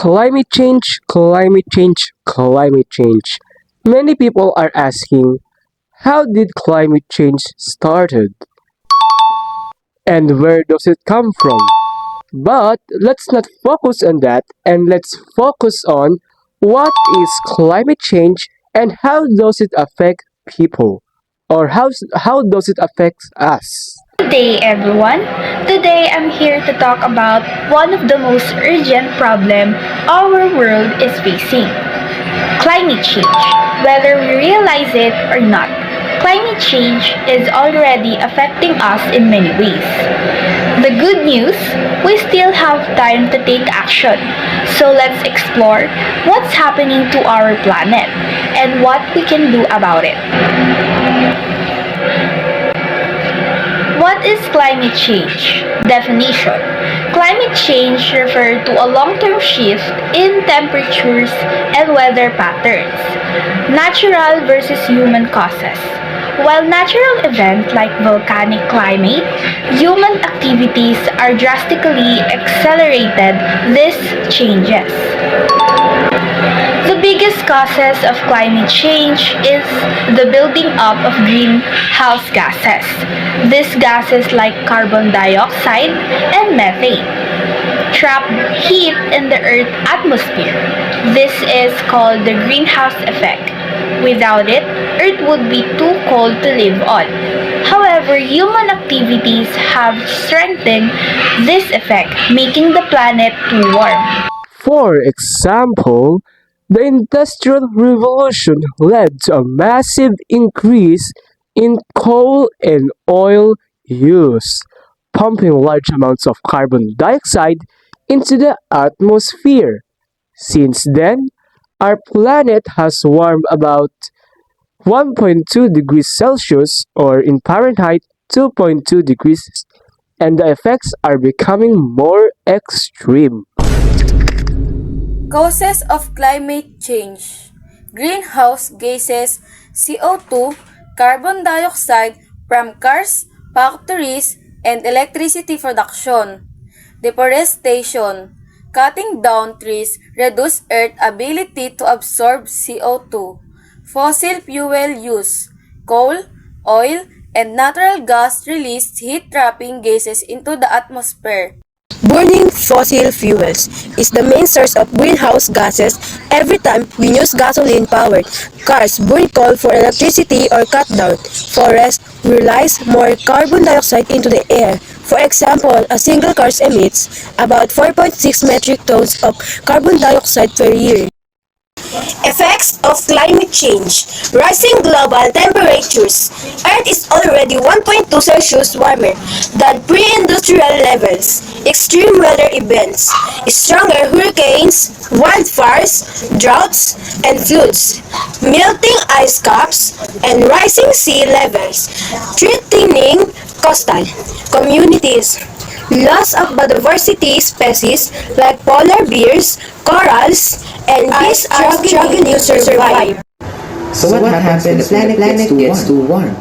Climate change, climate change, climate change. Many people are asking, how did climate change started? And where does it come from? But let's not focus on that and let's focus on what is climate change and how does it affect people or how does it affect us? Good day, everyone. Today I'm here to talk about one of the most urgent problems our world is facing: climate change. Whether we realize it or not, climate change is already affecting us in many ways. The good news, we still have time to take action. So let's explore what's happening to our planet and what we can do about it. What is climate change? Definition. Climate change refers to a long-term shift in temperatures and weather patterns. Natural versus human causes. While natural events like volcanic climate, human activities are drastically accelerated these changes. The biggest causes of climate change is the building up of greenhouse gases. These gases like carbon dioxide and methane trap heat in the Earth's atmosphere. This is called the greenhouse effect. Without it, Earth would be too cold to live on. However, human activities have strengthened this effect, making the planet too warm. For example, the Industrial Revolution led to a massive increase in coal and oil use, pumping large amounts of carbon dioxide into the atmosphere. Since then, our planet has warmed about 1.2 degrees Celsius or in Fahrenheit 2.2 degrees, and the effects are becoming more extreme. Causes of climate change: greenhouse gases, CO2, carbon dioxide from cars, factories, and electricity production. Deforestation: cutting down trees reduce Earth's ability to absorb CO2. Fossil fuel use: coal, oil, and natural gas release heat-trapping gases into the atmosphere. Burning fossil fuels is the main source of greenhouse gases. Every time we use gasoline-powered cars, burn coal for electricity, or cut down forests, we release more carbon dioxide into the air. For example, a single car emits about 4.6 metric tons of carbon dioxide per year. Effects of climate change: rising global temperatures. Earth is already 1.2 Celsius warmer than pre-industrial levels. Extreme weather events: stronger hurricanes, wildfires, droughts, and floods. Melting ice caps and rising sea levels, threatening coastal communities. Loss of biodiversity species like polar bears, corals, and bees are struggling to survive. So what happens when the planet gets too warm?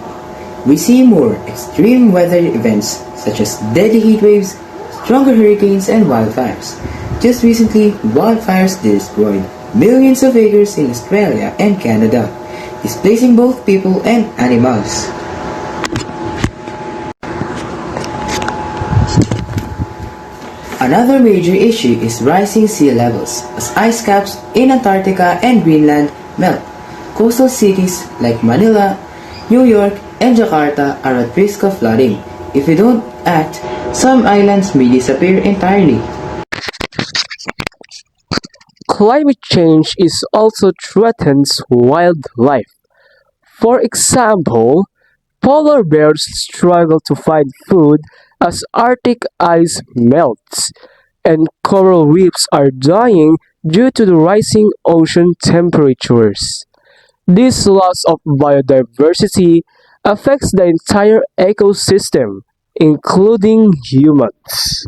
We see more extreme weather events such as deadly heat waves, stronger hurricanes, and wildfires. Just recently, wildfires destroyed millions of acres in Australia and Canada, displacing both people and animals. Another major issue is rising sea levels as ice caps in Antarctica and Greenland melt. Coastal cities like Manila, New York, and Jakarta are at risk of flooding. If we don't act, some islands may disappear entirely. Climate change is also threatens wildlife. For example, polar bears struggle to find food as Arctic ice melts, and coral reefs are dying due to the rising ocean temperatures. This loss of biodiversity affects the entire ecosystem, including humans.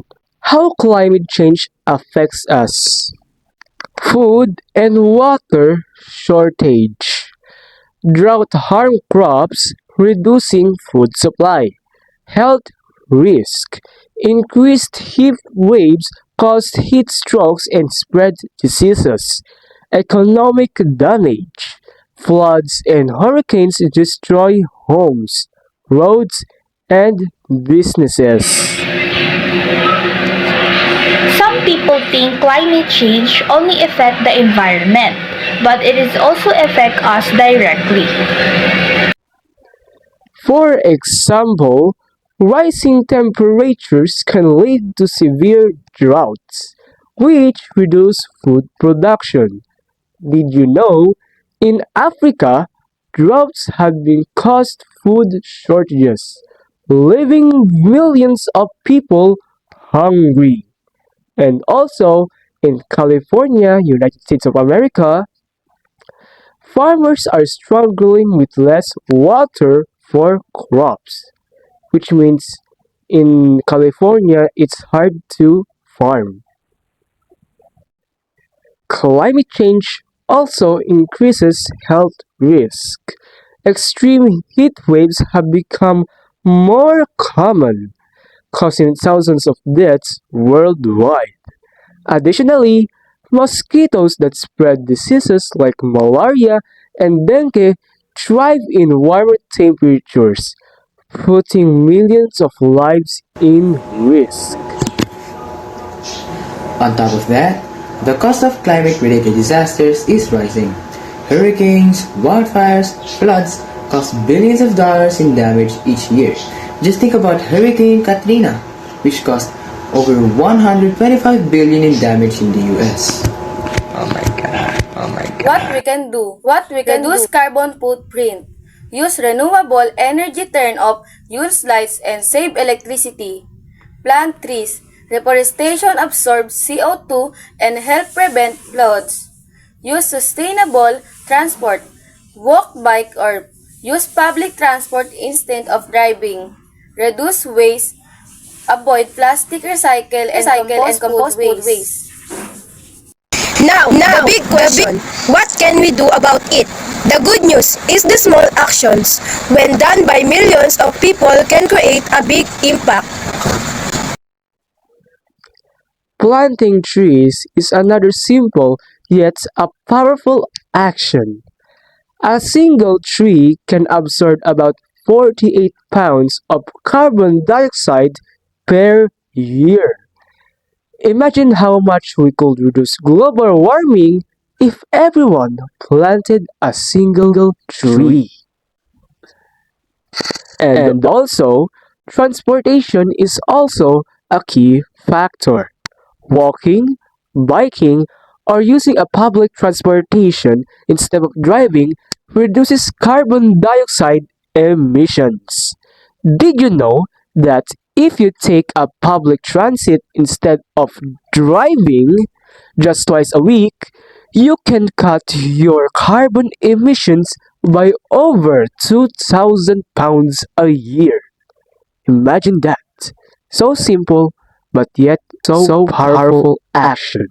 How climate change affects us? Food and water shortage. Drought harm crops, reducing food supply. Health risk. Increased heat waves cause heat strokes and spread diseases. Economic damage. Floods and hurricanes destroy homes, roads, and businesses. Some people think climate change only affect the environment, but it is also affect us directly. For example, rising temperatures can lead to severe droughts, which reduce food production. Did you know in Africa, droughts have been caused food shortages, leaving millions of people hungry. And also in California, United States of America, farmers are struggling with less water for crops, which means in California it's hard to farm. Climate change also increases health risk. Extreme heat waves have become more common, causing thousands of deaths worldwide. Additionally, mosquitoes that spread diseases like malaria and dengue thrive in warmer temperatures, putting millions of lives in risk. On top of that, the cost of climate-related disasters is rising. Hurricanes, wildfires, floods cost billions of dollars in damage each year. Just think about Hurricane Katrina, which cost over 125 billion in damage in the US. Oh my god. Oh my What we can do? Reduce carbon footprint. Use renewable energy, turn off used lights and save electricity. Plant trees. Reforestation absorbs CO2 and help prevent floods. Use sustainable transport. Walk, bike, or use public transport instead of driving. Reduce waste. Avoid plastic, recycle and compost food waste. Now, the big question, what can we do about it? The good news is the small actions, when done by millions of people, can create a big impact. Planting trees is another simple yet a powerful action. A single tree can absorb about 48 pounds of carbon dioxide per year. Imagine how much we could reduce global warming if everyone planted a single tree. And also, transportation is also a key factor. Walking, biking, or using a public transportation instead of driving reduces carbon dioxide emissions. Did you know that if you take a public transit instead of driving just twice a week, you can cut your carbon emissions by over 2,000 pounds a year? Imagine that. So simple, but yet so powerful action.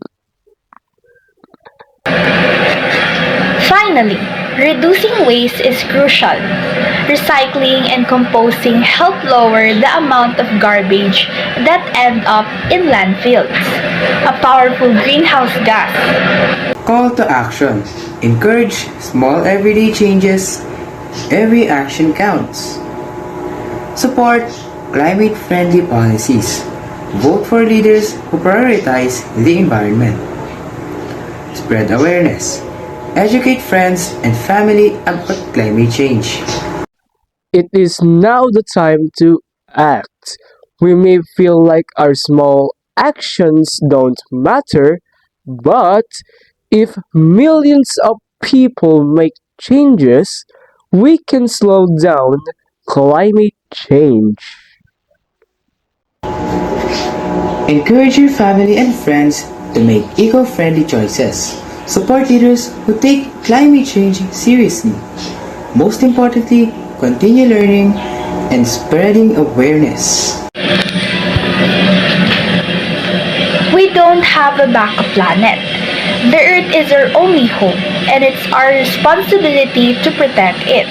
Finally, reducing waste is crucial. Recycling and composting help lower the amount of garbage that end up in landfills, a powerful greenhouse gas. Call to action. Encourage small everyday changes. Every action counts. Support climate-friendly policies. Vote for leaders who prioritize the environment. Spread awareness. Educate friends and family about climate change. It is now the time to act. We may feel like our small actions don't matter, but if millions of people make changes, we can slow down climate change. Encourage your family and friends to make eco-friendly choices. Support leaders who take climate change seriously. Most importantly, continue learning and spreading awareness. We don't have a backup planet. The Earth is our only home, and it's our responsibility to protect it.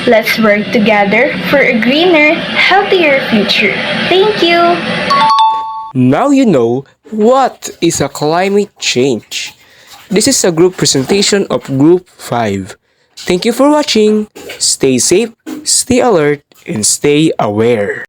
Let's work together for a greener, healthier future. Thank you! Now you know What is a climate change? This is a group presentation of Group 5. Thank you for watching. Stay safe, stay alert, and stay aware.